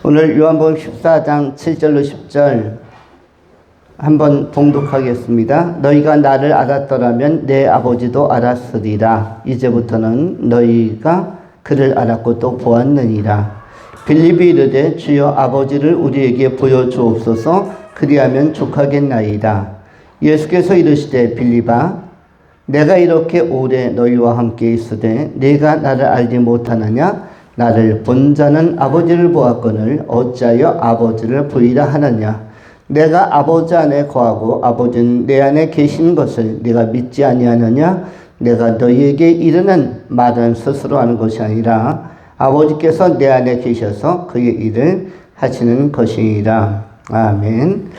오늘 요한복음 14장 7절로 10절 한번 봉독하겠습니다. 너희가 나를 알았더라면 내 아버지도 알았으리라. 이제부터는 너희가 그를 알았고 또 보았느니라. 빌립이 이르되 주여 아버지를 우리에게 보여주옵소서. 그리하면 족하겠나이다. 예수께서 이르시되 빌립아 내가 이렇게 오래 너희와 함께 있으되 네가 나를 알지 못하느냐? 나를 본 자는 아버지를 보았거늘 어찌하여 아버지를 보이라 하느냐? 내가 아버지 안에 거하고 아버지는 내 안에 계신 것을 네가 믿지 아니하느냐? 내가 너희에게 이르는 말은 스스로 하는 것이 아니라 아버지께서 내 안에 계셔서 그의 일을 하시는 것이니라. 아멘.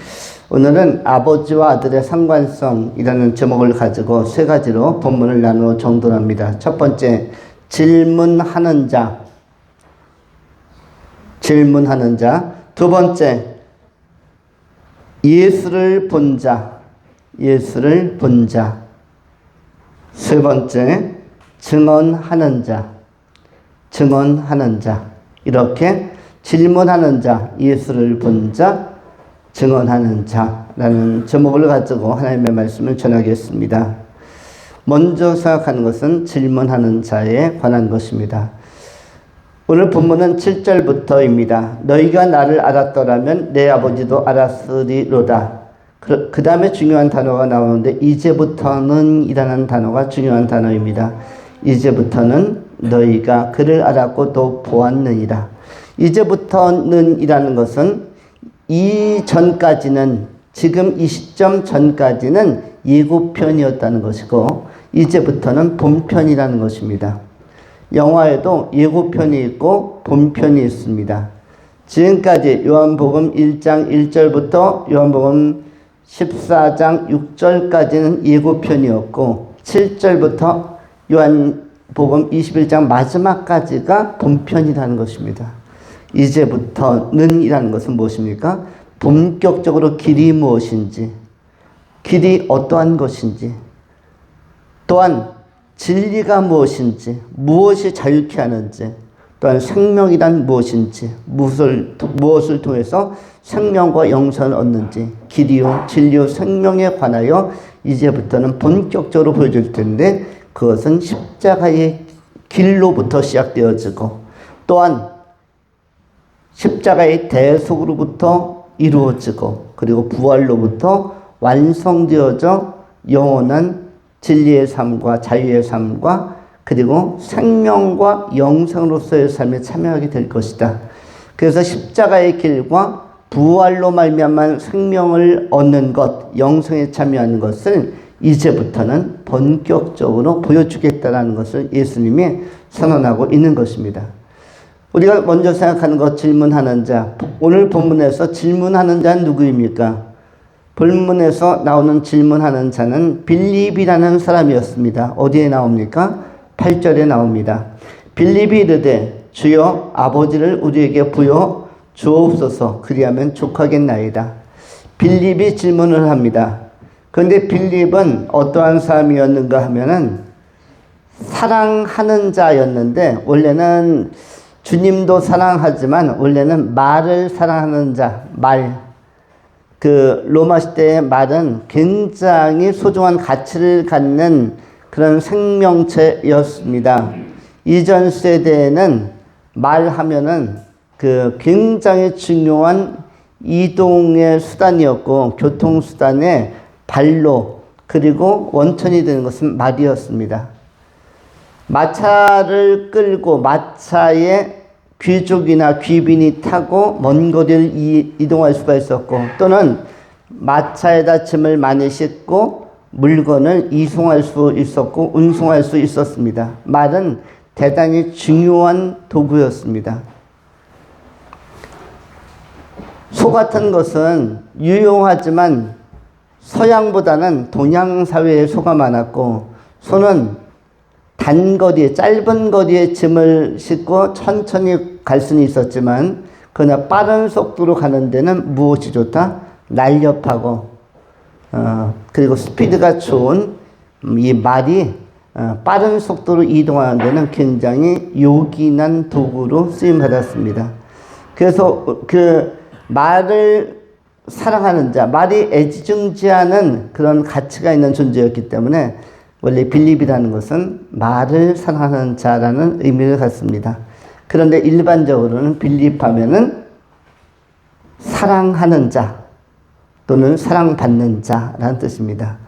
오늘은 아버지와 아들의 상관성이라는 제목을 가지고 세 가지로 본문을 나누어 정돈합니다. 첫 번째, 질문하는 자. 질문하는 자. 두 번째, 예수를 본 자. 예수를 본 자. 세 번째, 증언하는 자. 증언하는 자. 이렇게 질문하는 자, 예수를 본 자, 증언하는 자라는 제목을 가지고 하나님의 말씀을 전하겠습니다. 먼저 생각하는 것은 질문하는 자에 관한 것입니다. 오늘 본문은 7절부터입니다. 너희가 나를 알았더라면 내 아버지도 알았으리로다. 그 다음에 중요한 단어가 나오는데 이제부터는 이라는 단어가 중요한 단어입니다. 이제부터는 너희가 그를 알았고 또 보았느니라. 이제부터는 이라는 것은 이전까지는, 지금 이 시점 전까지는 예고편이었다는 것이고 이제부터는 본편이라는 것입니다. 영화에도 예고편이 있고 본편이 있습니다. 지금까지 요한복음 1장 1절부터 요한복음 14장 6절까지는 예고편이었고 7절부터 요한복음 21장 마지막까지가 본편이라는 것입니다. 이제부터는 이라는 것은 무엇입니까? 본격적으로 길이 무엇인지, 길이 어떠한 것인지, 또한 진리가 무엇인지, 무엇이 자유케 하는지, 또한 생명이란 무엇인지, 무엇을 통해서 생명과 영생을 얻는지, 길이요, 진리요, 생명에 관하여 이제부터는 본격적으로 보여줄 텐데 그것은 십자가의 길로부터 시작되어지고 또한 십자가의 대속으로부터 이루어지고 그리고 부활로부터 완성되어져 영원한 진리의 삶과 자유의 삶과 그리고 생명과 영생으로서의 삶에 참여하게 될 것이다. 그래서 십자가의 길과 부활로 말미암아 생명을 얻는 것, 영생에 참여하는 것을 이제부터는 본격적으로 보여주겠다라는 것을 예수님이 선언하고 있는 것입니다. 우리가 먼저 생각하는 것, 질문하는 자. 오늘 본문에서 질문하는 자는 누구입니까? 본문에서 나오는 질문하는 자는 빌립이라는 사람이었습니다. 어디에 나옵니까? 8절에 나옵니다. 빌립이 이르되 주여 아버지를 우리에게 부여 주옵소서. 그리하면 족하겠나이다. 빌립이 질문을 합니다. 그런데 빌립은 어떠한 사람이었는가 하면은 사랑하는 자였는데 원래는 주님도 사랑하지만 원래는 말을 사랑하는 자, 말. 로마 시대의 말은 굉장히 소중한 가치를 갖는 그런 생명체였습니다. 이전 세대에는 말하면은 굉장히 중요한 이동의 수단이었고 교통수단의 발로 그리고 원천이 되는 것은 말이었습니다. 마차를 끌고 마차에 귀족이나 귀빈이 타고 먼 거리를 이동할 수가 있었고 또는 마차에다 짐을 많이 싣고 물건을 이송할 수 있었고 운송할 수 있었습니다. 말은 대단히 중요한 도구였습니다. 소 같은 것은 유용하지만 서양보다는 동양 사회에 소가 많았고 소는 단거리에 짧은 거리에 짐을 싣고 천천히 갈 수는 있었지만 그러나 빠른 속도로 가는 데는 무엇이 좋다? 날렵하고 그리고 스피드가 좋은 이 말이 빠른 속도로 이동하는 데는 굉장히 요긴한 도구로 쓰임받았습니다. 그래서 그 말을 사랑하는 자, 말이 애지중지하는 그런 가치가 있는 존재였기 때문에 원래 빌립이라는 것은 말을 사랑하는 자라는 의미를 갖습니다. 그런데 일반적으로는 빌립 하면은 사랑하는 자 또는 사랑받는 자라는 뜻입니다.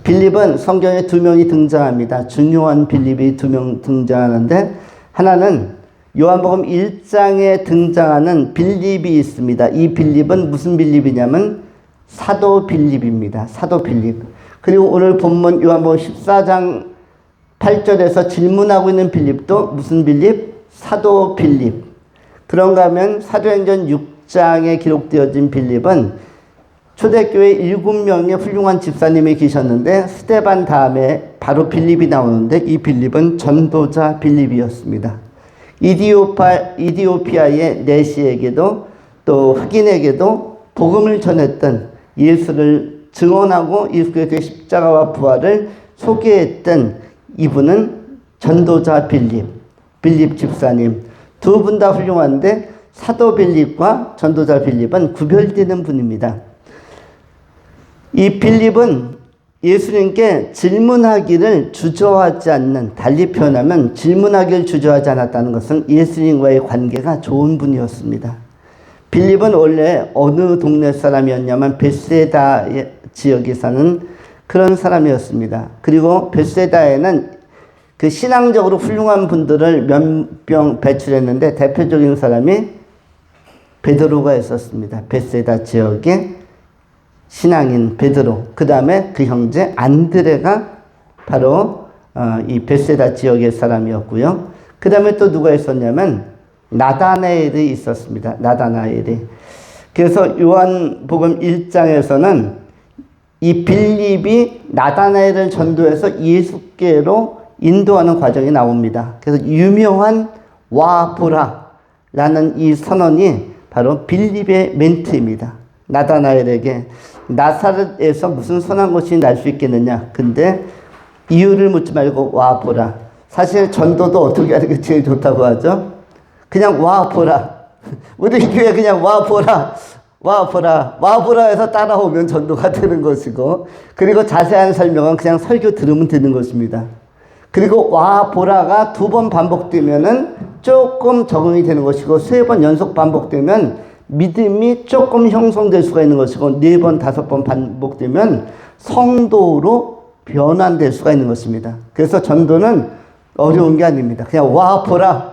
빌립은 성경에 두 명이 등장합니다. 중요한 빌립이 두 명 등장하는데 하나는 요한복음 1장에 등장하는 빌립이 있습니다. 이 빌립은 무슨 빌립이냐면 사도 빌립입니다. 사도 빌립. 그리고 오늘 본문 요한복음 14장 8절에서 질문하고 있는 빌립도 무슨 빌립? 사도 빌립. 그런가 하면 사도행전 6장에 기록되어진 빌립은 초대교회 7명의 훌륭한 집사님이 계셨는데 스데반 다음에 바로 빌립이 나오는데 이 빌립은 전도자 빌립이었습니다. 이디오피아의 내시에게도 또 흑인에게도 복음을 전했던 예수를 증언하고 예수의 십자가와 부활을 소개했던 이분은 전도자 빌립 집사님. 두 분 다 훌륭한데 사도 빌립과 전도자 빌립은 구별되는 분입니다. 이 빌립은 예수님께 질문하기를 주저하지 않는, 달리 표현하면 질문하기를 주저하지 않았다는 것은 예수님과의 관계가 좋은 분이었습니다. 빌립은 원래 어느 동네 사람이었냐면 벳세다 지역에 사는 그런 사람이었습니다. 그리고 벳세다에는 그 신앙적으로 훌륭한 분들을 몇 명 배출했는데 대표적인 사람이 베드로가 있었습니다. 벳세다 지역에 신앙인 베드로, 그 다음에 그 형제 안드레가 바로 이 벳세다 지역의 사람이었고요. 그 다음에 또 누가 있었냐면 나다나엘이 있었습니다. 나다나엘이. 그래서 요한복음 1장에서는 이 빌립이 나다나엘을 전도해서 예수께로 인도하는 과정이 나옵니다. 그래서 유명한 와보라라는 이 선언이 바로 빌립의 멘트입니다. 나다나엘에게 나사렛에서 무슨 선한 것이 날 수 있겠느냐. 근데 이유를 묻지 말고 와보라. 사실 전도도 어떻게 하는 게 제일 좋다고 하죠? 그냥 와보라. 우리 교회 그냥 와보라. 와보라 해서 따라오면 전도가 되는 것이고, 그리고 자세한 설명은 그냥 설교 들으면 되는 것입니다. 그리고 와보라가 2번 반복되면은 조금 적응이 되는 것이고, 3번 연속 반복되면 믿음이 조금 형성될 수가 있는 것이고, 4번, 5번 반복되면 성도로 변환될 수가 있는 것입니다. 그래서 전도는 어려운 게 아닙니다. 그냥 와 보라.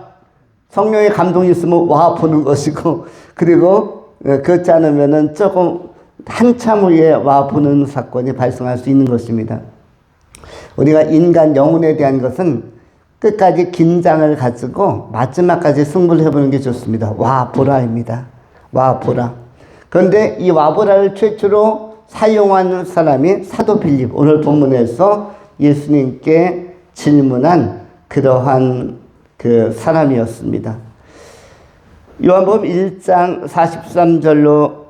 성령의 감동이 있으면 와 보는 것이고, 그리고 그렇지 않으면은 조금 한참 후에 와 보는 사건이 발생할 수 있는 것입니다. 우리가 인간 영혼에 대한 것은 끝까지 긴장을 가지고 마지막까지 승부를 해보는 게 좋습니다. 와 보라입니다. 와보라. 그런데 이 와보라를 최초로 사용한 사람이 사도 빌립, 오늘 본문에서 예수님께 질문한 그러한 그 사람이었습니다. 요한복음 1장 43절로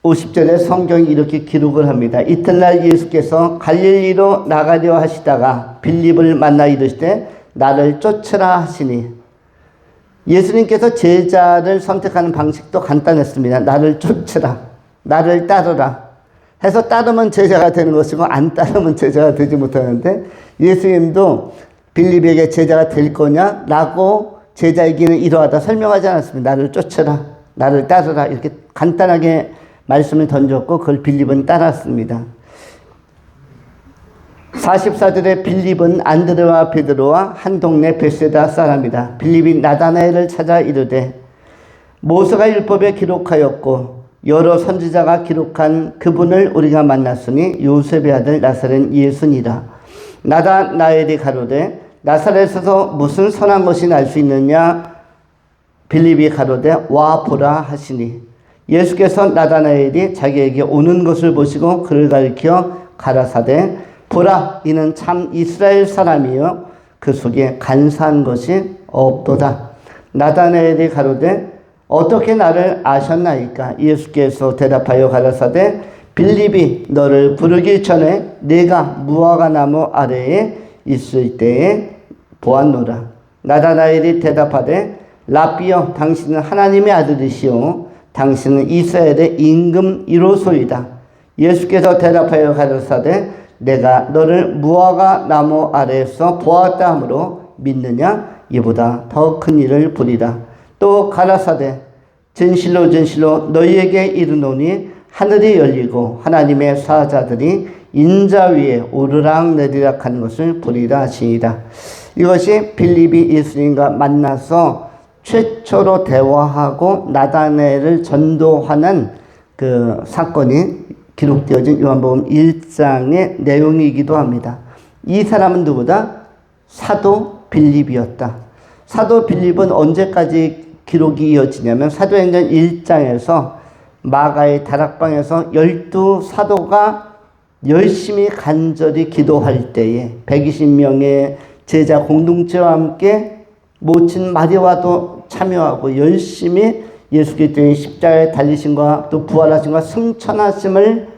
50절에 성경이 이렇게 기록을 합니다. 이튿날 예수께서 갈릴리로 나가려 하시다가 빌립을 만나 이르시되 나를 쫓으라 하시니, 예수님께서 제자를 선택하는 방식도 간단했습니다. 나를 쫓으라, 나를 따르라 해서 따르면 제자가 되는 것이고 안 따르면 제자가 되지 못하는데, 예수님도 빌립에게 제자가 될 거냐라고 제자이기는 이러하다 설명하지 않았습니다. 나를 쫓으라, 나를 따르라 이렇게 간단하게 말씀을 던졌고 그걸 빌립은 따랐습니다. 44절에 빌립은 안드레와 베드로와 한 동네 벳세다 사람이다. 빌립이 나다나엘을 찾아 이르되 모세가 율법에 기록하였고 여러 선지자가 기록한 그분을 우리가 만났으니 요셉의 아들 나사렛 예수니라. 나다나엘이 가로되 나사렛에서 무슨 선한 것이 날 수 있느냐. 빌립이 가로되 와 보라 하시니, 예수께서 나다나엘이 자기에게 오는 것을 보시고 그를 가리켜 가라사대 보라, 이는 참 이스라엘 사람이요 그 속에 간사한 것이 없도다. 나다나엘이 가로되 어떻게 나를 아셨나이까. 예수께서 대답하여 가라사대 빌립이 너를 부르기 전에 내가 무화과 나무 아래에 있을 때에 보았노라. 나다나엘이 대답하되 라비여 당신은 하나님의 아들이시오 당신은 이스라엘의 임금 1호소이다. 예수께서 대답하여 가라사대 내가 너를 무화과 나무 아래에서 보았다 하므로 믿느냐? 이보다 더 큰 일을 보리라. 또 가라사대 진실로 진실로 너희에게 이르노니 하늘이 열리고 하나님의 사자들이 인자 위에 오르락 내리락 하는 것을 보리라 하시니라. 이것이 빌립이 예수님과 만나서 최초로 대화하고 나다나엘을 전도하는 그 사건이 기록되어진 요한복음 1장의 내용이기도 합니다. 이 사람은 누구다? 사도 빌립이었다. 사도 빌립은 언제까지 기록이 이어지냐면 사도행전 1장에서 마가의 다락방에서 12사도가 열심히 간절히 기도할 때에 120명의 제자 공동체와 함께 모친 마리아와도 참여하고 열심히 예수 그리스도의 십자가에 달리심과 또 부활하심과 승천하심을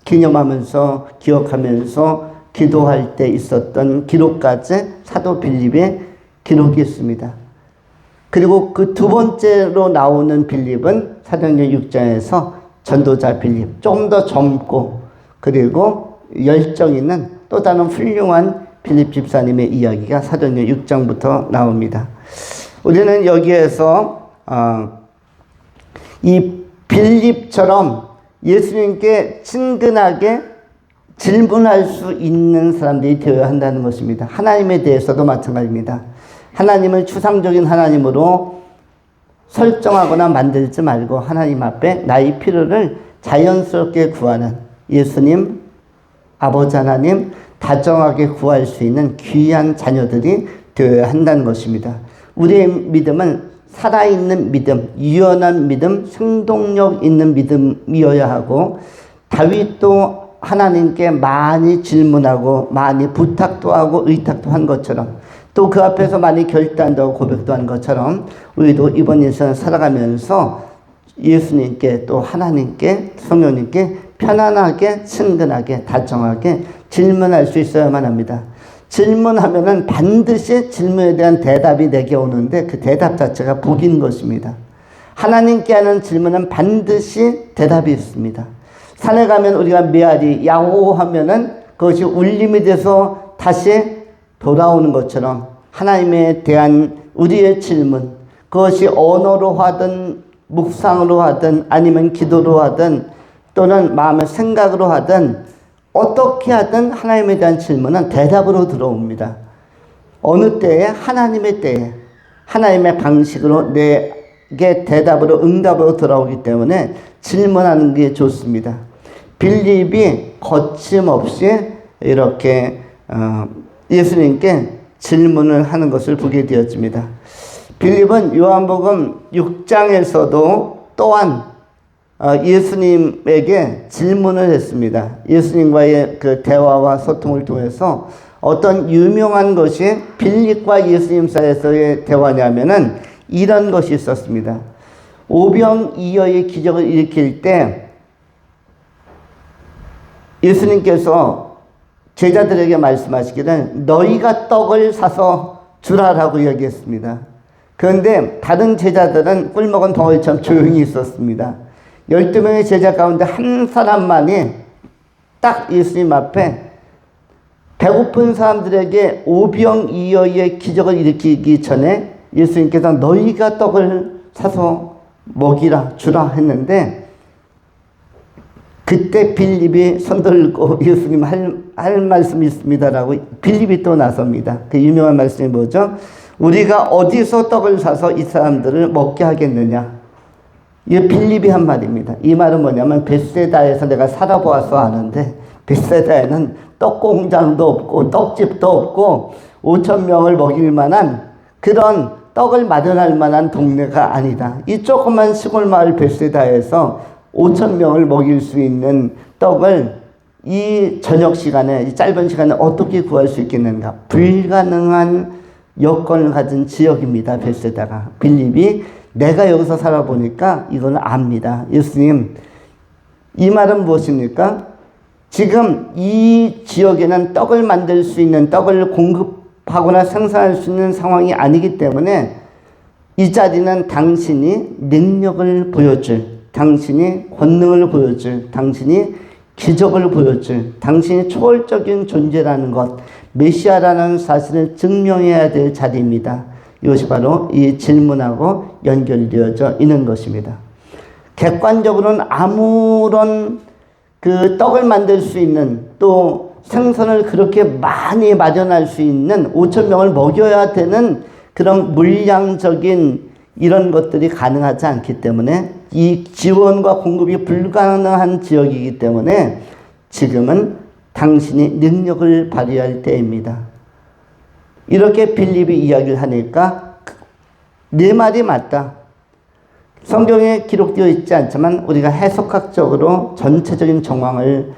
기념하면서 기억하면서 기도할 때 있었던 기록까지 사도 빌립의 기록이 있습니다. 그리고 그 두 번째로 나오는 빌립은 사도행전 6장에서 전도자 빌립, 조금 더 젊고 그리고 열정 있는 또 다른 훌륭한 빌립 집사님의 이야기가 사도행전 6장부터 나옵니다. 우리는 여기에서 이 빌립처럼 예수님께 친근하게 질문할 수 있는 사람들이 되어야 한다는 것입니다. 하나님에 대해서도 마찬가지입니다. 하나님을 추상적인 하나님으로 설정하거나 만들지 말고 하나님 앞에 나의 필요를 자연스럽게 구하는 예수님, 아버지 하나님 다정하게 구할 수 있는 귀한 자녀들이 되어야 한다는 것입니다. 우리의 믿음은 살아있는 믿음, 유연한 믿음, 생동력 있는 믿음이어야 하고 다윗도 하나님께 많이 질문하고 많이 부탁도 하고 의탁도 한 것처럼 또 그 앞에서 많이 결단도 하고 고백도 한 것처럼 우리도 이번 인생을 살아가면서 예수님께 또 하나님께 성령님께 편안하게 친근하게 다정하게 질문할 수 있어야만 합니다. 질문하면은 반드시 질문에 대한 대답이 내게 오는데 그 대답 자체가 복인 것입니다. 하나님께 하는 질문은 반드시 대답이 있습니다. 산에 가면 우리가 메아리, 야호하면은 그것이 울림이 돼서 다시 돌아오는 것처럼 하나님에 대한 우리의 질문, 그것이 언어로 하든 묵상으로 하든 아니면 기도로 하든 또는 마음의 생각으로 하든 어떻게 하든 하나님에 대한 질문은 대답으로 들어옵니다. 어느 때에 하나님의 때에 하나님의 방식으로 내게 대답으로 응답으로 돌아오기 때문에 질문하는 게 좋습니다. 빌립이 거침없이 이렇게 예수님께 질문을 하는 것을 보게 되었습니다. 빌립은 요한복음 6장에서도 또한 예수님에게 질문을 했습니다. 예수님과의 그 대화와 소통을 통해서 어떤 유명한 것이 빌립과 예수님 사이에서의 대화냐면은 이런 것이 있었습니다. 오병이어의 기적을 일으킬 때 예수님께서 제자들에게 말씀하시기를 너희가 떡을 사서 주라라고 이야기했습니다. 그런데 다른 제자들은 꿀먹은 덩어리처럼 조용히 있었습니다. 12명의 제자 가운데 한 사람만이 딱 예수님 앞에 배고픈 사람들에게 오병이어의 기적을 일으키기 전에 예수님께서 너희가 떡을 사서 먹이라 주라 했는데 그때 빌립이 손들고 예수님 할 말씀이 있습니다라고 빌립이 또 나섭니다. 그 유명한 말씀이 뭐죠? 우리가 어디서 떡을 사서 이 사람들을 먹게 하겠느냐? 이게 빌립이 한 말입니다. 이 말은 뭐냐면 벳세다에서 내가 살아보아서 아는데 벳세다에는 떡 공장도 없고 떡집도 없고 5,000명을 먹일 만한 그런 떡을 마련할 만한 동네가 아니다. 이 조그만 시골 마을 벳세다에서 5,000명을 먹일 수 있는 떡을 이 저녁 시간에, 이 짧은 시간에 어떻게 구할 수 있겠는가? 불가능한 여건을 가진 지역입니다. 벳세다가. 빌립이 내가 여기서 살아보니까 이걸 압니다. 예수님, 이 말은 무엇입니까? 지금 이 지역에는 떡을 만들 수 있는, 떡을 공급하거나 생산할 수 있는 상황이 아니기 때문에 이 자리는 당신이 능력을 보여줄, 당신이 권능을 보여줄, 당신이 기적을 보여줄, 당신이 초월적인 존재라는 것, 메시아라는 사실을 증명해야 될 자리입니다. 이것이 바로 이 질문하고 연결되어져 있는 것입니다. 객관적으로는 아무런 그 떡을 만들 수 있는, 또 생선을 그렇게 많이 마련할 수 있는 5천 명을 먹여야 되는 그런 물량적인 이런 것들이 가능하지 않기 때문에, 이 지원과 공급이 불가능한 지역이기 때문에 지금은 당신이 능력을 발휘할 때입니다. 이렇게 빌립이 이야기를 하니까 네 말이 맞다. 성경에 기록되어 있지 않지만 우리가 해석학적으로 전체적인 정황을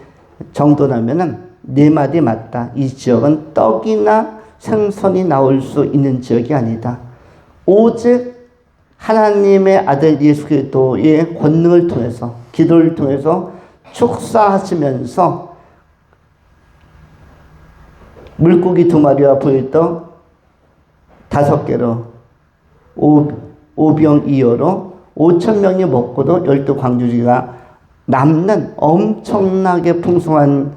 정돈하면은 네 말이 맞다. 이 지역은 떡이나 생선이 나올 수 있는 지역이 아니다. 오직 하나님의 아들 예수 그리스도의 권능을 통해서, 기도를 통해서 축사하시면서 물고기 2마리와 불떡 5개로 오병 이어로 5천 명이 먹고도 12광주리가 남는 엄청나게 풍성한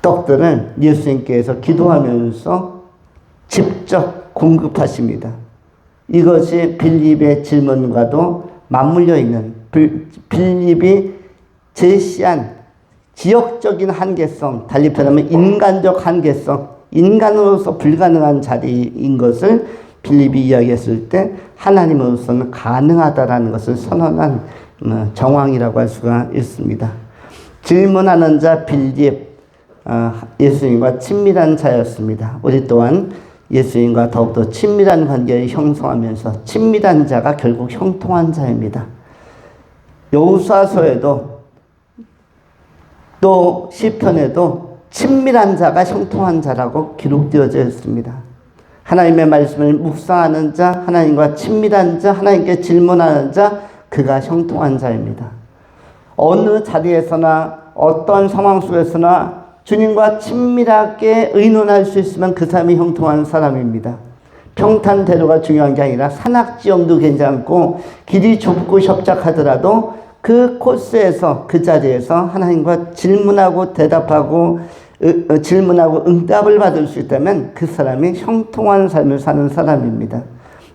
떡들을 예수님께서 기도하면서 직접 공급하십니다. 이것이 빌립의 질문과도 맞물려 있는, 빌립이 제시한 지역적인 한계성, 달리 표현하면 인간적 한계성, 인간으로서 불가능한 자리인 것을 빌립이 이야기했을 때 하나님으로서는 가능하다라는 것을 선언한 정황이라고 할 수가 있습니다. 질문하는 자 빌립, 예수님과 친밀한 자였습니다. 우리 또한 예수님과 더욱더 친밀한 관계를 형성하면서 친밀한 자가 결국 형통한 자입니다. 여호수아서에도 또 시편에도 친밀한 자가 형통한 자라고 기록되어져 있습니다. 하나님의 말씀을 묵상하는 자, 하나님과 친밀한 자, 하나님께 질문하는 자, 그가 형통한 자입니다. 어느 자리에서나 어떤 상황 속에서나 주님과 친밀하게 의논할 수 있으면 그 사람이 형통한 사람입니다. 평탄대로가 중요한 게 아니라 산악지형도 괜찮고 길이 좁고 협착하더라도 그 코스에서, 그 자리에서 하나님과 질문하고 대답하고 질문하고 응답을 받을 수 있다면 그 사람이 형통한 삶을 사는 사람입니다.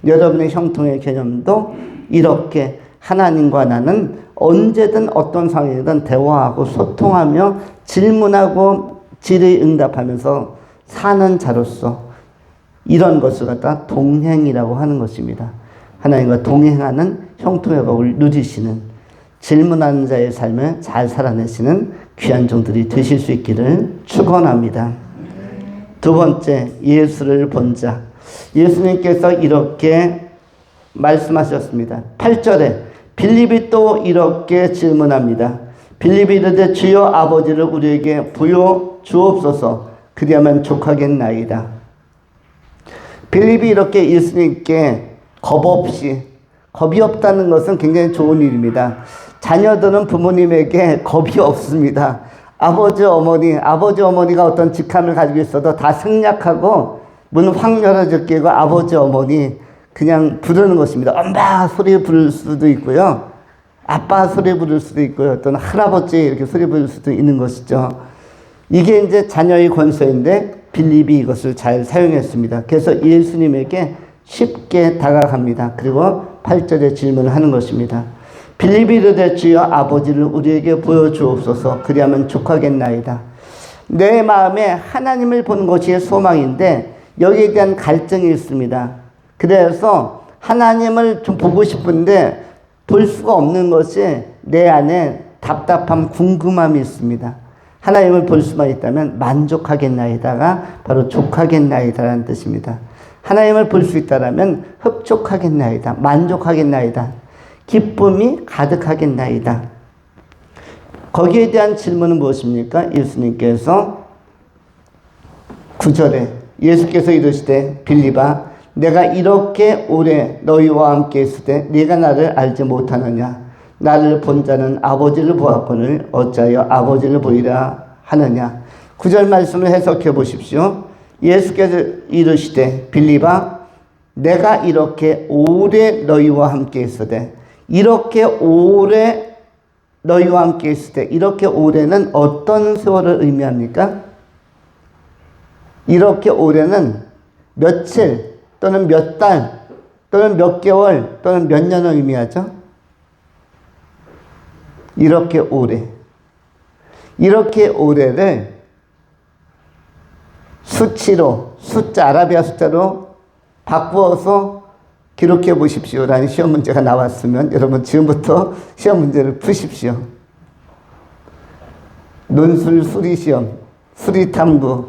여러분의 형통의 개념도 이렇게 하나님과 나는 언제든 어떤 상황이든 대화하고 소통하며 질문하고 질의응답하면서 사는 자로서 이런 것을 갖다 동행이라고 하는 것입니다. 하나님과 동행하는 형통의 법을 누리시는, 질문하는 자의 삶을 잘 살아내시는 귀한 종들이 되실 수 있기를 축원합니다. 두 번째, 예수를 본 자. 예수님께서 이렇게 말씀하셨습니다. 8절에 빌립이 또 이렇게 질문합니다. 빌립이 이르되 주여 아버지를 우리에게 부여 주옵소서. 그리하면 족하겠나이다. 빌립이 이렇게 예수님께 겁이 없다는 것은 굉장히 좋은 일입니다. 자녀들은 부모님에게 겁이 없습니다. 아버지 어머니가 어떤 직함을 가지고 있어도 다 생략하고 문 확 열어젖히고 아버지 어머니 그냥 부르는 것입니다. 엄마 소리 부를 수도 있고요. 아빠 소리 부를 수도 있고요. 또는 할아버지 이렇게 소리 부를 수도 있는 것이죠. 이게 이제 자녀의 권세인데 빌립이 이것을 잘 사용했습니다. 그래서 예수님에게 쉽게 다가갑니다. 그리고 8절에 질문을 하는 것입니다. 빌립이 이르되 주여 아버지를 우리에게 보여주옵소서. 그리하면 족하겠나이다. 내 마음에 하나님을 보는 것이 소망인데 여기에 대한 갈등이 있습니다. 그래서 하나님을 좀 보고 싶은데 볼 수가 없는 것이 내 안에 답답함, 궁금함이 있습니다. 하나님을 볼 수만 있다면 만족하겠나이다가 바로 족하겠나이다라는 뜻입니다. 하나님을 볼 수 있다라면 흡족하겠나이다, 만족하겠나이다, 기쁨이 가득하겠나이다. 거기에 대한 질문은 무엇입니까? 예수님께서 9절에 예수께서 이르시되 빌립아 내가 이렇게 오래 너희와 함께 있으되 네가 나를 알지 못하느냐? 나를 본 자는 아버지를 보았거늘 어찌하여 아버지를 보이라 하느냐? 9절 말씀을 해석해 보십시오. 예수께서 이르시되 빌립아 내가 이렇게 오래 너희와 함께 있으되, 이렇게 오래 너희와 함께 있을 때, 이렇게 오래는 어떤 세월을 의미합니까? 이렇게 오래는 며칠 또는 몇 달 또는 몇 개월 또는 몇 년을 의미하죠. 이렇게 오래. 이렇게 오래를 수치로, 숫자, 아라비아 숫자로 바꾸어서 기록해 보십시오 라는 시험 문제가 나왔으면 여러분 지금부터 시험 문제를 푸십시오. 논술 수리 시험, 수리 탐구.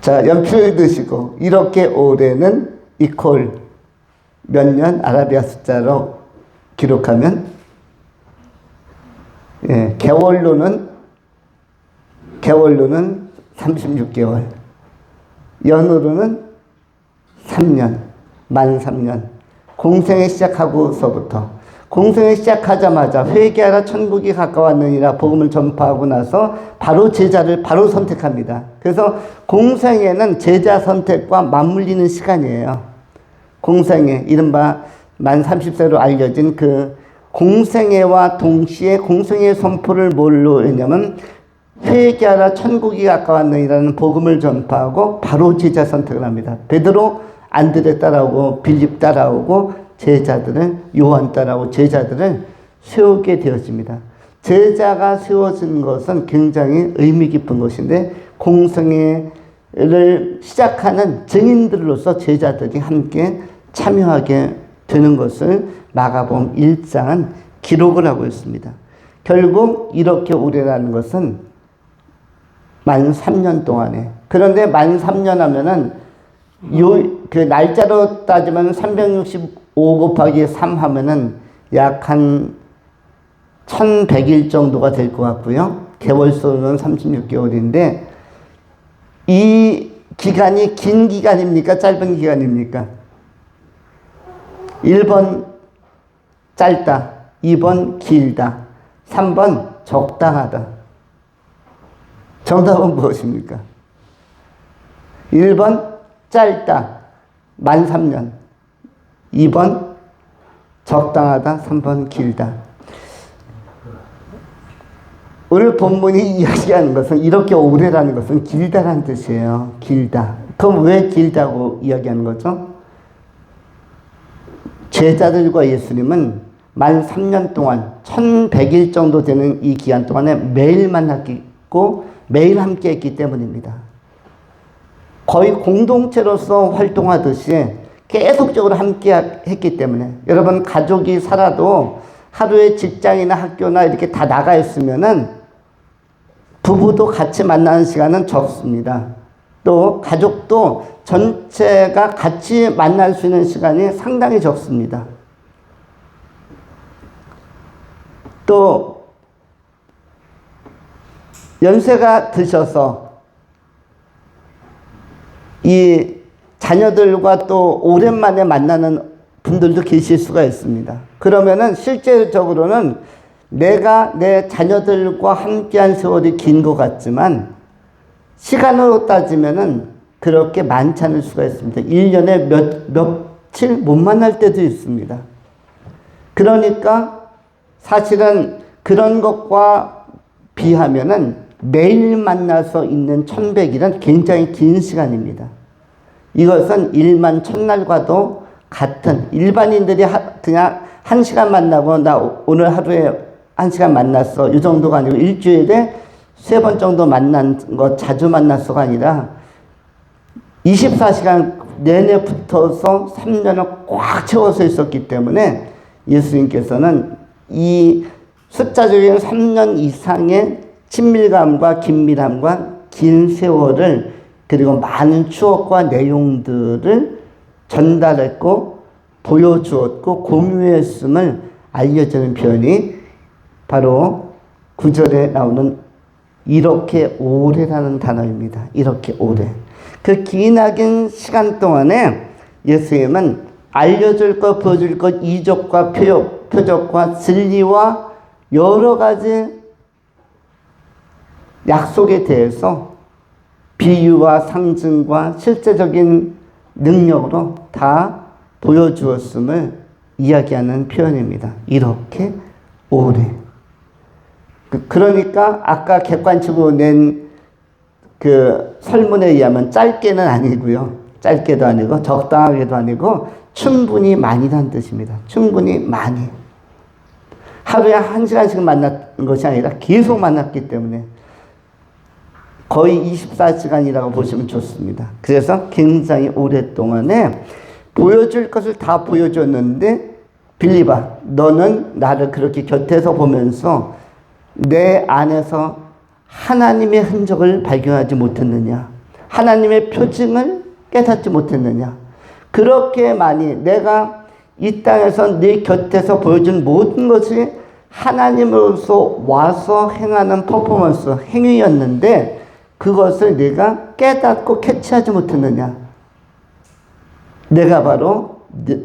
자, 연필 드시고 이렇게 오래는 이퀄 몇 년 아라비아 숫자로 기록하면, 예, 개월로는 36개월, 연으로는 3년, 만 3년. 공생에 시작하고서부터, 공생에 시작하자마자 회개하라 천국이 가까웠느니라 복음을 전파하고 나서 바로 제자를 바로 선택합니다. 그래서 공생에는 제자 선택과 맞물리는 시간이에요. 공생애, 이른바 만 30세로 알려진 그 공생애와 동시에 공생애 선포를 뭘로 했냐면 회개하라 천국이 가까웠느니라는 복음을 전파하고 바로 제자 선택을 합니다. 베드로, 안드레 따라오고 빌립 따라오고 제자들을, 요한 따라오고 제자들을 세우게 되어집니다. 제자가 세워진 것은 굉장히 의미 깊은 것인데, 공생애를 시작하는 증인들로서 제자들이 함께 참여하게 되는 것을 마가복음 1장은 기록을 하고 있습니다. 결국 이렇게 오래라는 것은 만 3년 동안에, 그런데 만 3년 하면은 그 날짜로 따지면 365 곱하기 3 하면은 약 한 1100일 정도가 될 것 같고요. 개월수는 36개월인데, 이 기간이 긴 기간입니까? 짧은 기간입니까? 1번 짧다, 2번 길다, 3번 적당하다. 정답은 무엇입니까? 1번 짧다, 만 3년. 2번 적당하다, 3번 길다. 오늘 본문이 이야기하는 것은, 이렇게 오래라는 것은 길다라는 뜻이에요. 길다. 그럼 왜 길다고 이야기하는 거죠? 제자들과 예수님은 만 3년 동안 1100일 정도 되는 이 기간 동안에 매일 만났고 매일 함께 했기 때문입니다. 거의 공동체로서 활동하듯이 계속적으로 함께 했기 때문에, 여러분 가족이 살아도 하루에 직장이나 학교나 이렇게 다 나가 있으면은 부부도 같이 만나는 시간은 적습니다. 또 가족도 전체가 같이 만날 수 있는 시간이 상당히 적습니다. 또 연세가 드셔서 이 자녀들과 또 오랜만에 만나는 분들도 계실 수가 있습니다. 그러면은 실제적으로는 내가 내 자녀들과 함께한 세월이 긴 것 같지만 시간으로 따지면은 그렇게 많지 않을 수가 있습니다. 1년에 며칠 못 만날 때도 있습니다. 그러니까 사실은 그런 것과 비하면은 매일 만나서 있는 1100일은 굉장히 긴 시간입니다. 이것은 일만 첫날과도 같은, 일반인들이 그냥 1시간 만나고 나 오늘 하루에 1시간 만났어, 이 정도가 아니고 일주일에 3번 정도 만난 거, 자주 만났어가 아니라 24시간 내내 붙어서 3년을 꽉 채워서 있었기 때문에 예수님께서는 이 숫자적인 3년 이상의 친밀감과 긴밀함과 긴 세월을, 그리고 많은 추억과 내용들을 전달했고 보여주었고 공유했음을 알려주는 표현이 바로 9절에 나오는 이렇게 오래라는 단어입니다. 이렇게 오래. 그 기나긴 시간 동안에 예수님은 알려줄 것, 보여줄 것, 이적과 표적과 진리와 여러 가지 약속에 대해서 비유와 상징과 실제적인 능력으로 다 보여주었음을 이야기하는 표현입니다. 이렇게 오래. 그러니까 아까 객관적으로 낸 그 설문에 의하면 짧게는 아니고요. 짧게도 아니고 적당하게도 아니고 충분히 많이란 뜻입니다. 충분히 많이. 하루에 1시간씩 만난 것이 아니라 계속 만났기 때문에 거의 24시간이라고 보시면 좋습니다. 그래서 굉장히 오랫동안에 보여줄 것을 다 보여줬는데 빌립아, 너는 나를 그렇게 곁에서 보면서 내 안에서 하나님의 흔적을 발견하지 못했느냐? 하나님의 표징을 깨닫지 못했느냐? 그렇게 많이 내가 이 땅에서 네 곁에서 보여준 모든 것이 하나님으로서 와서 행하는 퍼포먼스, 행위였는데 그것을 네가 깨닫고 캐치하지 못했느냐? 내가 바로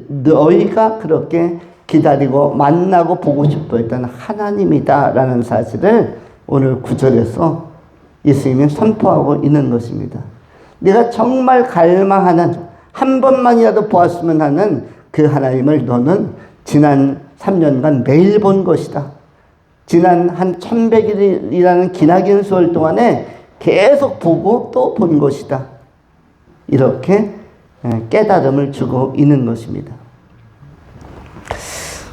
너희가 그렇게 기다리고 만나고 보고 싶어 했던 하나님이다 라는 사실을 오늘 9절에서 예수님이 선포하고 있는 것입니다. 내가 정말 갈망하는, 한 번만이라도 보았으면 하는 그 하나님을 너는 지난 3년간 매일 본 것이다. 지난 한 1100일이라는 기나긴 수월 동안에 계속 보고 또 본 것이다. 이렇게 깨달음을 주고 있는 것입니다.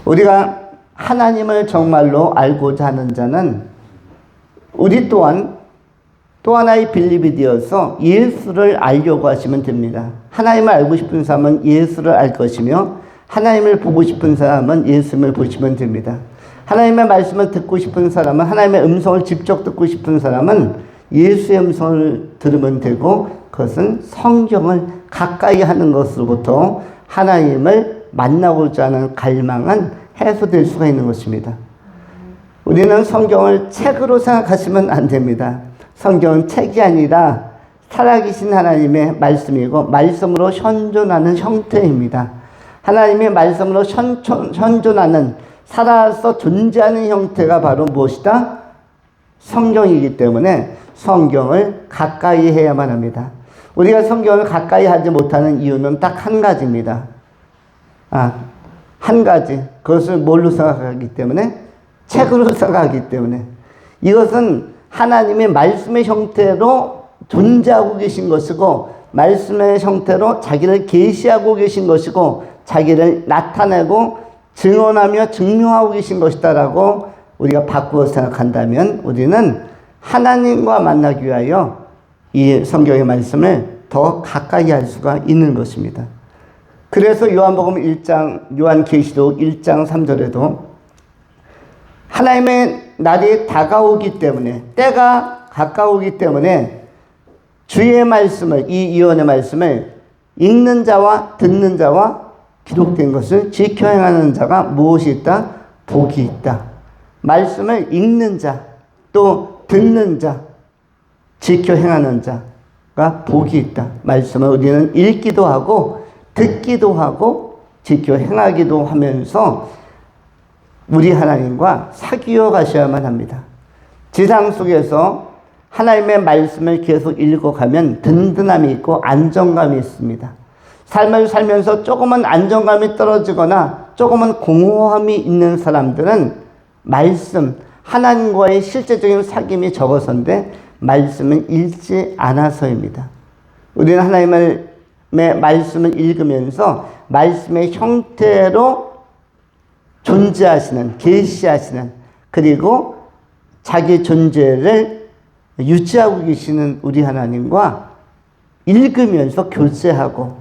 우리가 하나님을 정말로 알고자 하는 자는 우리 또한 또 하나의 빌립이 되어서 예수를 알려고 하시면 됩니다. 하나님을 알고 싶은 사람은 예수를 알 것이며 하나님을 보고 싶은 사람은 예수님을 보시면 됩니다. 하나님의 말씀을 듣고 싶은 사람은, 하나님의 음성을 직접 듣고 싶은 사람은 예수의 음성을 들으면 되고, 그것은 성경을 가까이 하는 것으로부터 하나님을 만나고자 하는 갈망은 해소될 수가 있는 것입니다. 우리는 성경을 책으로 생각하시면 안 됩니다. 성경은 책이 아니라 살아계신 하나님의 말씀이고 말씀으로 현존하는 형태입니다. 하나님의 말씀으로 현존하는, 살아서 존재하는 형태가 바로 무엇이다? 성경이기 때문에 성경을 가까이 해야만 합니다. 우리가 성경을 가까이 하지 못하는 이유는 딱 한 가지입니다. 한 가지. 그것을 뭘로 생각하기 때문에? 책으로 생각하기 때문에. 이것은 하나님의 말씀의 형태로 존재하고 계신 것이고, 말씀의 형태로 자기를 계시하고 계신 것이고, 자기를 나타내고 증언하며 증명하고 계신 것이다라고 우리가 바꾸어 생각한다면 우리는 하나님과 만나기 위하여 이 성경의 말씀을 더 가까이 할 수가 있는 것입니다. 그래서 요한복음 1장, 요한계시록 1장 3절에도 하나님의 날이 다가오기 때문에, 때가 가까우기 때문에 주의 말씀을, 이 예언의 말씀을 읽는 자와 듣는 자와 기록된 것을 지켜 행하는 자가 무엇이 있다? 복이 있다. 말씀을 읽는 자, 또 듣는 자, 지켜 행하는 자가 복이 있다. 말씀을 우리는 읽기도 하고 듣기도 하고 지켜 행하기도 하면서 우리 하나님과 사귀어 가셔야만 합니다. 지상 속에서 하나님의 말씀을 계속 읽어가면 든든함이 있고 안정감이 있습니다. 삶을 살면서 조금은 안정감이 떨어지거나 조금은 공허함이 있는 사람들은 말씀, 하나님과의 실제적인 사귐이 적어서인데 말씀을 읽지 않아서입니다. 우리는 하나님의 말씀을 읽으면서 말씀의 형태로 존재하시는, 계시하시는, 그리고 자기 존재를 유지하고 계시는 우리 하나님과 읽으면서 교제하고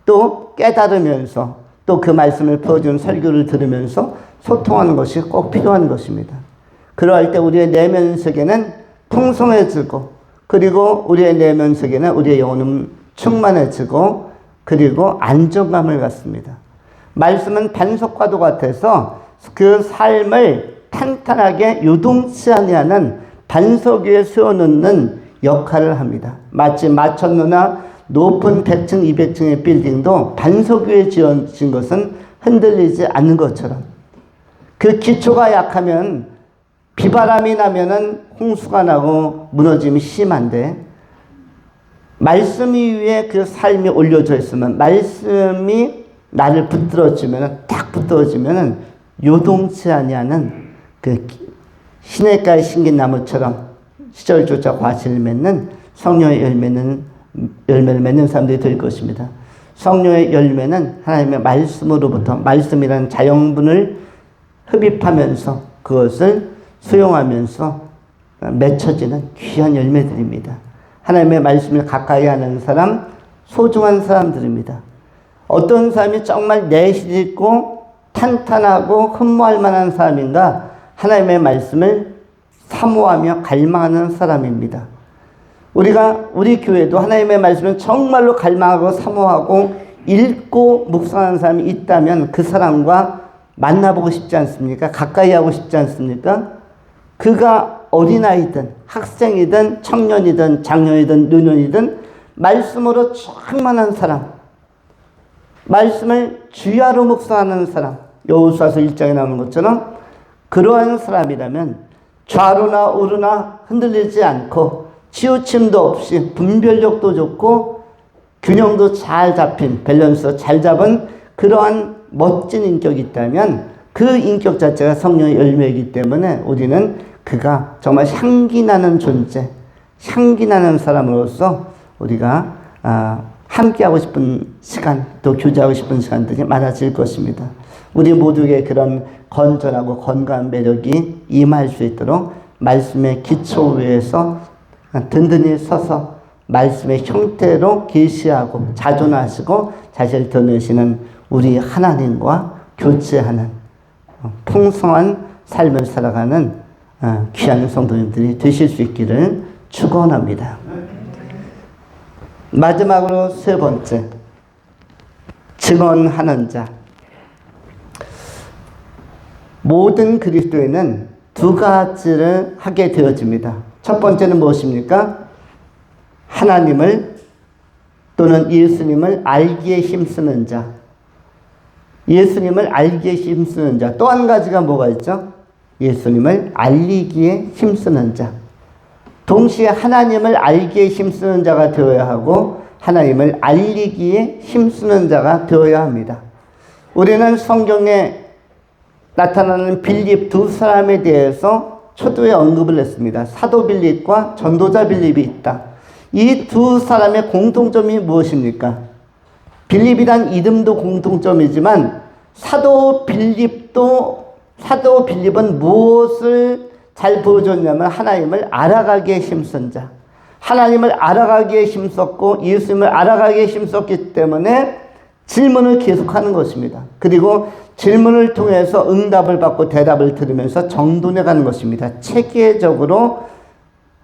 또 깨달으면서 또 그 말씀을 풀어주는 설교를 들으면서 소통하는 것이 꼭 필요한 것입니다. 그러할 때 우리의 내면 세계는 풍성해지고, 그리고 우리의 내면 세계는 우리의 영혼은 충만해지고, 그리고 안정감을 갖습니다. 말씀은 반석과도 같아서 그 삶을 탄탄하게 요동치 아니하는 반석 위에 세워놓는 역할을 합니다. 마치 마천루나 높은 100층, 200층의 빌딩도 반석 위에 지어진 것은 흔들리지 않는 것처럼, 그 기초가 약하면 비바람이 나면은 홍수가 나고 무너짐이 심한데, 말씀 위에 그 삶이 올려져 있으면, 말씀이 나를 붙들어주면, 딱 붙들어주면 요동치 아니하는 그 시냇가에 심긴 나무처럼 시절조차 과실을 맺는 성령의 열매를 맺는 사람들이 될 것입니다. 성령의 열매는 하나님의 말씀으로부터, 말씀이라는 자연분을 흡입하면서 그것을 수용하면서 맺혀지는 귀한 열매들입니다. 하나님의 말씀을 가까이 하는 사람, 소중한 사람들입니다. 어떤 사람이 정말 내실 있고 탄탄하고 흠모할 만한 사람인가? 하나님의 말씀을 사모하며 갈망하는 사람입니다. 우리 교회도 하나님의 말씀을 정말로 갈망하고 사모하고 읽고 묵상하는 사람이 있다면 그 사람과 만나보고 싶지 않습니까? 가까이 하고 싶지 않습니까? 그가 어린아이든 학생이든 청년이든 장년이든 노년이든 말씀으로 충만한 사람, 말씀을 주야로 묵상하는 사람, 여호수아서 1장에 나오는 것처럼 그러한 사람이라면 좌로나 우로나 흔들리지 않고 치우침도 없이 분별력도 좋고 균형도 잘 잡힌, 밸런스 잘 잡은 그러한 멋진 인격이 있다면 그 인격 자체가 성령의 열매이기 때문에 우리는 그가 정말 향기나는 존재, 향기나는 사람으로서 우리가 함께하고 싶은 시간, 또 교제하고 싶은 시간들이 많아질 것입니다. 우리 모두에게 그런 건전하고 건강한 매력이 임할 수 있도록 말씀의 기초 위에서 든든히 서서 말씀의 형태로 계시하고 자존하시고 자신을 드러내시는 우리 하나님과 교제하는 풍성한 삶을 살아가는 귀한 성도님들이 되실 수 있기를 축원합니다. 마지막으로 세 번째, 증언하는 자. 모든 그리스도인은 두 가지를 하게 되어집니다. 첫 번째는 무엇입니까? 하나님을 또는 예수님을 알기에 힘쓰는 자. 예수님을 알기에 힘쓰는 자. 또 한 가지가 뭐가 있죠? 예수님을 알리기에 힘쓰는 자. 동시에 하나님을 알기에 힘쓰는 자가 되어야 하고 하나님을 알리기에 힘쓰는 자가 되어야 합니다. 우리는 성경에 나타나는 빌립 두 사람에 대해서 초두에 언급을 했습니다. 사도 빌립과 전도자 빌립이 있다. 이 두 사람의 공통점이 무엇입니까? 빌립이란 이름도 공통점이지만 사도 빌립은 무엇을 잘 보여줬냐면 하나님을 알아가기에 힘쓴 자. 하나님을 알아가기에 힘썼고 예수님을 알아가기에 힘썼기 때문에 질문을 계속하는 것입니다. 그리고 질문을 통해서 응답을 받고 대답을 들으면서 정돈해 가는 것입니다. 체계적으로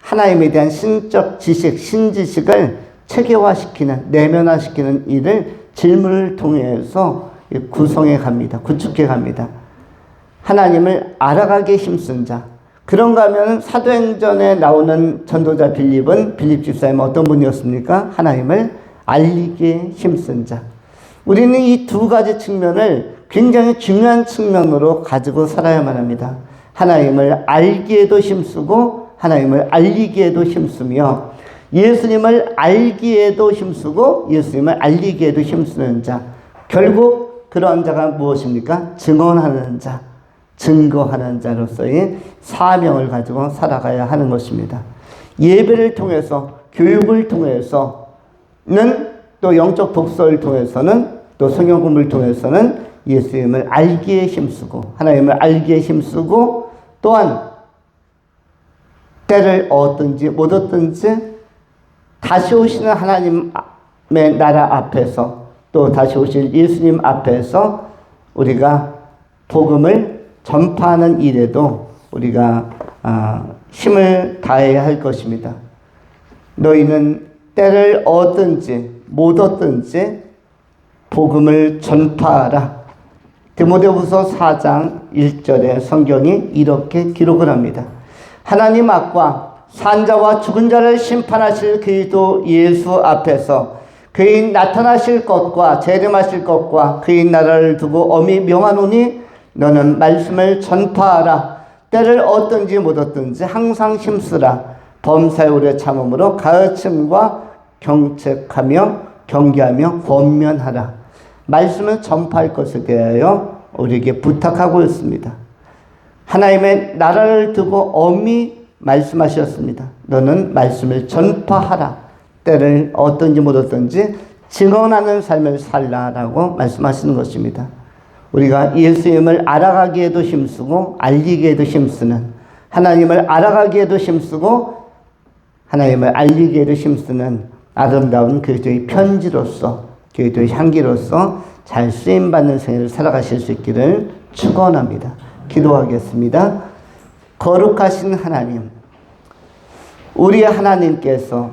하나님에 대한 신적 지식, 신지식을 체계화시키는, 내면화시키는 일을 질문을 통해서 구성해 갑니다. 구축해 갑니다. 하나님을 알아가기에 힘쓴 자. 그런가 하면 사도행전에 나오는 전도자 빌립은 빌립 집사님 어떤 분이었습니까? 하나님을 알리기에 힘쓴 자. 우리는 이 두 가지 측면을 굉장히 중요한 측면으로 가지고 살아야만 합니다. 하나님을 알기에도 힘쓰고 하나님을 알리기에도 힘쓰며 예수님을 알기에도 힘쓰고 예수님을 알리기에도 힘쓰는 자. 결국 그러한 자가 무엇입니까? 증언하는 자, 증거하는 자로서의 사명을 가지고 살아가야 하는 것입니다. 예배를 통해서, 교육을 통해서는, 또 영적 독서를 통해서는, 또 성경 공부를 통해서는 예수님을 알기에 힘쓰고 하나님을 알기에 힘쓰고 또한 때를 얻든지 못 얻든지 다시 오시는 하나님의 나라 앞에서 또 다시 오실 예수님 앞에서 우리가 복음을 전파하는 일에도 우리가 힘을 다해야 할 것입니다. 너희는 때를 얻든지 못 얻든지 복음을 전파하라. 디모데후서 4장 1절에 성경이 이렇게 기록을 합니다. 하나님 앞과 산자와 죽은 자를 심판하실 그리스도 예수 앞에서 그의 나타나실 것과 재림하실 것과 그의 나라를 두고 엄히 명하노니 너는 말씀을 전파하라. 때를 얻든지 못 얻든지 항상 힘쓰라. 범사에 오래 참음으로 가르침과 경책하며 경계하며 권면하라. 말씀을 전파할 것에 대하여 우리에게 부탁하고 있습니다. 하나님의 나라를 두고 엄히 말씀하셨습니다. 너는 말씀을 전파하라. 때를 얻든지 못 얻든지 증언하는 삶을 살라라고 말씀하시는 것입니다. 우리가 예수님을 알아가기에도 힘쓰고 알리기에도 힘쓰는, 하나님을 알아가기에도 힘쓰고 하나님을 알리기에도 힘쓰는 아름다운 그리스도의 편지로서, 그리스도의 향기로서 잘 쓰임받는 생애를 살아가실 수 있기를 축원합니다. 기도하겠습니다. 거룩하신 하나님, 우리의 하나님께서